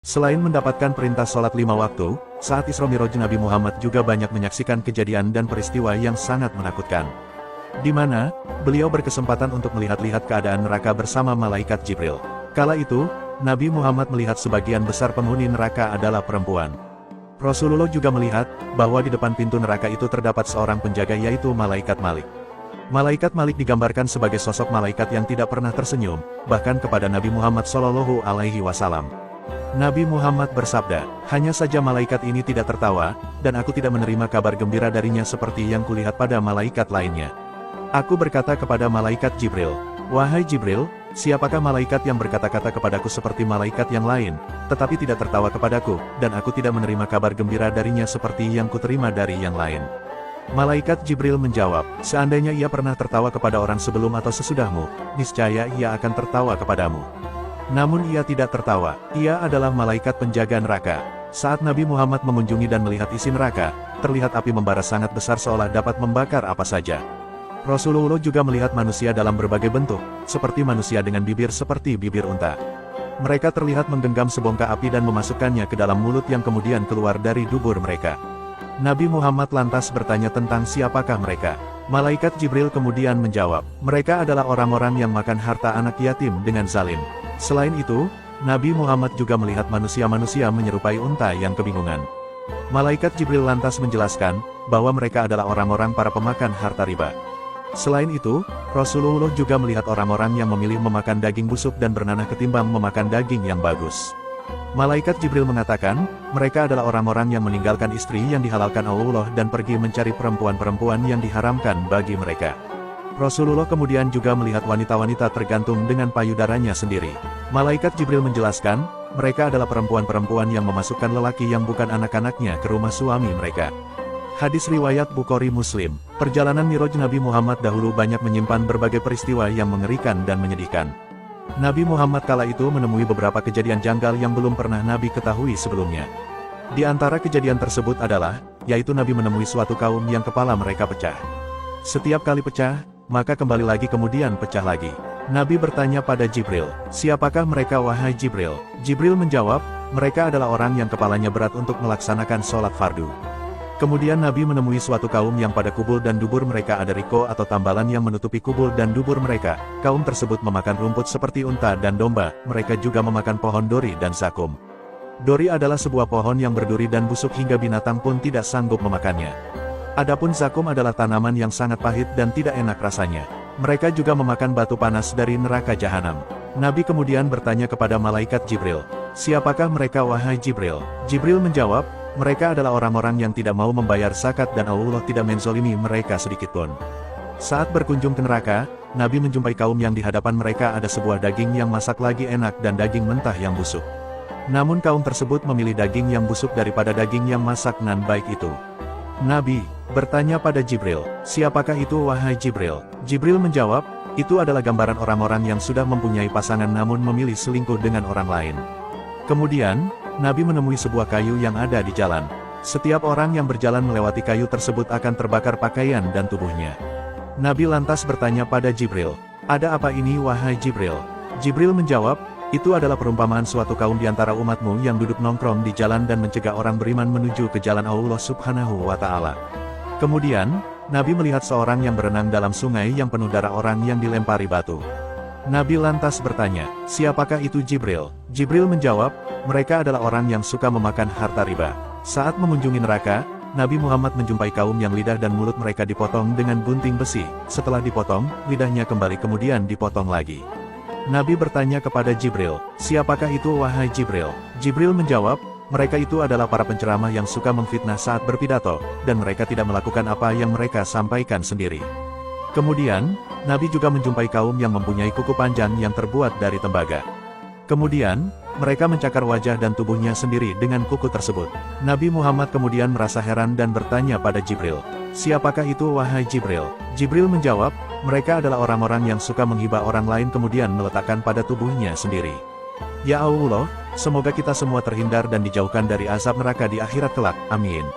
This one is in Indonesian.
Selain mendapatkan perintah sholat 5 waktu, saat Isra Miraj Nabi Muhammad juga banyak menyaksikan kejadian dan peristiwa yang sangat menakutkan. Di mana, beliau berkesempatan untuk melihat-lihat keadaan neraka bersama malaikat Jibril. Kala itu, Nabi Muhammad melihat sebagian besar penghuni neraka adalah perempuan. Rasulullah juga melihat, bahwa di depan pintu neraka itu terdapat seorang penjaga yaitu Malaikat Malik. Malaikat Malik digambarkan sebagai sosok malaikat yang tidak pernah tersenyum, bahkan kepada Nabi Muhammad SAW. Nabi Muhammad bersabda, hanya saja malaikat ini tidak tertawa, dan aku tidak menerima kabar gembira darinya seperti yang kulihat pada malaikat lainnya. Aku berkata kepada malaikat Jibril, wahai Jibril, siapakah malaikat yang berkata-kata kepadaku seperti malaikat yang lain, tetapi tidak tertawa kepadaku, dan aku tidak menerima kabar gembira darinya seperti yang kuterima dari yang lain. Malaikat Jibril menjawab, seandainya ia pernah tertawa kepada orang sebelum atau sesudahmu, niscaya ia akan tertawa kepadamu. Namun ia tidak tertawa, ia adalah malaikat penjaga neraka. Saat Nabi Muhammad mengunjungi dan melihat isi neraka, terlihat api membara sangat besar seolah dapat membakar apa saja. Rasulullah juga melihat manusia dalam berbagai bentuk, seperti manusia dengan bibir seperti bibir unta. Mereka terlihat menggenggam sebongkah api dan memasukkannya ke dalam mulut yang kemudian keluar dari dubur mereka. Nabi Muhammad lantas bertanya tentang siapakah mereka. Malaikat Jibril kemudian menjawab, mereka adalah orang-orang yang makan harta anak yatim dengan zalim. Selain itu, Nabi Muhammad juga melihat manusia-manusia menyerupai unta yang kebingungan. Malaikat Jibril lantas menjelaskan, bahwa mereka adalah orang-orang para pemakan harta riba. Selain itu, Rasulullah juga melihat orang-orang yang memilih memakan daging busuk dan bernanah ketimbang memakan daging yang bagus. Malaikat Jibril mengatakan, mereka adalah orang-orang yang meninggalkan istri yang dihalalkan Allah dan pergi mencari perempuan-perempuan yang diharamkan bagi mereka. Rasulullah kemudian juga melihat wanita-wanita tergantung dengan payudaranya sendiri. Malaikat Jibril menjelaskan, mereka adalah perempuan-perempuan yang memasukkan lelaki yang bukan anak-anaknya ke rumah suami mereka. Hadis riwayat Bukhari Muslim. Perjalanan Miraj Nabi Muhammad dahulu banyak menyimpan berbagai peristiwa yang mengerikan dan menyedihkan. Nabi Muhammad kala itu menemui beberapa kejadian janggal yang belum pernah Nabi ketahui sebelumnya. Di antara kejadian tersebut adalah, yaitu Nabi menemui suatu kaum yang kepala mereka pecah. Setiap kali pecah, maka kembali lagi kemudian pecah lagi. Nabi bertanya pada Jibril, siapakah mereka wahai Jibril? Jibril menjawab, mereka adalah orang yang kepalanya berat untuk melaksanakan sholat fardu. Kemudian Nabi menemui suatu kaum yang pada kubul dan dubur mereka ada riko atau tambalan yang menutupi kubul dan dubur mereka. Kaum tersebut memakan rumput seperti unta dan domba, mereka juga memakan pohon dori dan zakum. Dori adalah sebuah pohon yang berduri dan busuk hingga binatang pun tidak sanggup memakannya. Adapun zakum adalah tanaman yang sangat pahit dan tidak enak rasanya. Mereka juga memakan batu panas dari neraka jahanam. Nabi kemudian bertanya kepada malaikat Jibril, siapakah mereka wahai Jibril? Jibril menjawab, mereka adalah orang-orang yang tidak mau membayar zakat dan Allah tidak menzolimi mereka sedikitpun. Saat berkunjung ke neraka, Nabi menjumpai kaum yang di hadapan mereka ada sebuah daging yang masak lagi enak dan daging mentah yang busuk. Namun kaum tersebut memilih daging yang busuk daripada daging yang masak nan baik itu. Nabi bertanya pada Jibril, siapakah itu wahai Jibril? Jibril menjawab, itu adalah gambaran orang-orang yang sudah mempunyai pasangan namun memilih selingkuh dengan orang lain. Kemudian, Nabi menemui sebuah kayu yang ada di jalan. Setiap orang yang berjalan melewati kayu tersebut akan terbakar pakaian dan tubuhnya. Nabi lantas bertanya pada Jibril, ada apa ini wahai Jibril? Jibril menjawab, itu adalah perumpamaan suatu kaum di antara umatmu yang duduk nongkrong di jalan dan mencegah orang beriman menuju ke jalan Allah Subhanahu wa Ta'ala. Kemudian, Nabi melihat seorang yang berenang dalam sungai yang penuh darah orang yang dilempari batu. Nabi lantas bertanya, siapakah itu Jibril? Jibril menjawab, mereka adalah orang yang suka memakan harta riba. Saat mengunjungi neraka, Nabi Muhammad menjumpai kaum yang lidah dan mulut mereka dipotong dengan gunting besi. Setelah dipotong, lidahnya kembali kemudian dipotong lagi. Nabi bertanya kepada Jibril, siapakah itu wahai Jibril? Jibril menjawab, mereka itu adalah para penceramah yang suka memfitnah saat berpidato, dan mereka tidak melakukan apa yang mereka sampaikan sendiri. Kemudian, Nabi juga menjumpai kaum yang mempunyai kuku panjang yang terbuat dari tembaga. Kemudian, mereka mencakar wajah dan tubuhnya sendiri dengan kuku tersebut. Nabi Muhammad kemudian merasa heran dan bertanya pada Jibril, siapakah itu wahai Jibril? Jibril menjawab, mereka adalah orang-orang yang suka menghibah orang lain kemudian meletakkan pada tubuhnya sendiri. Ya Allah, semoga kita semua terhindar dan dijauhkan dari azab neraka di akhirat kelak. Amin.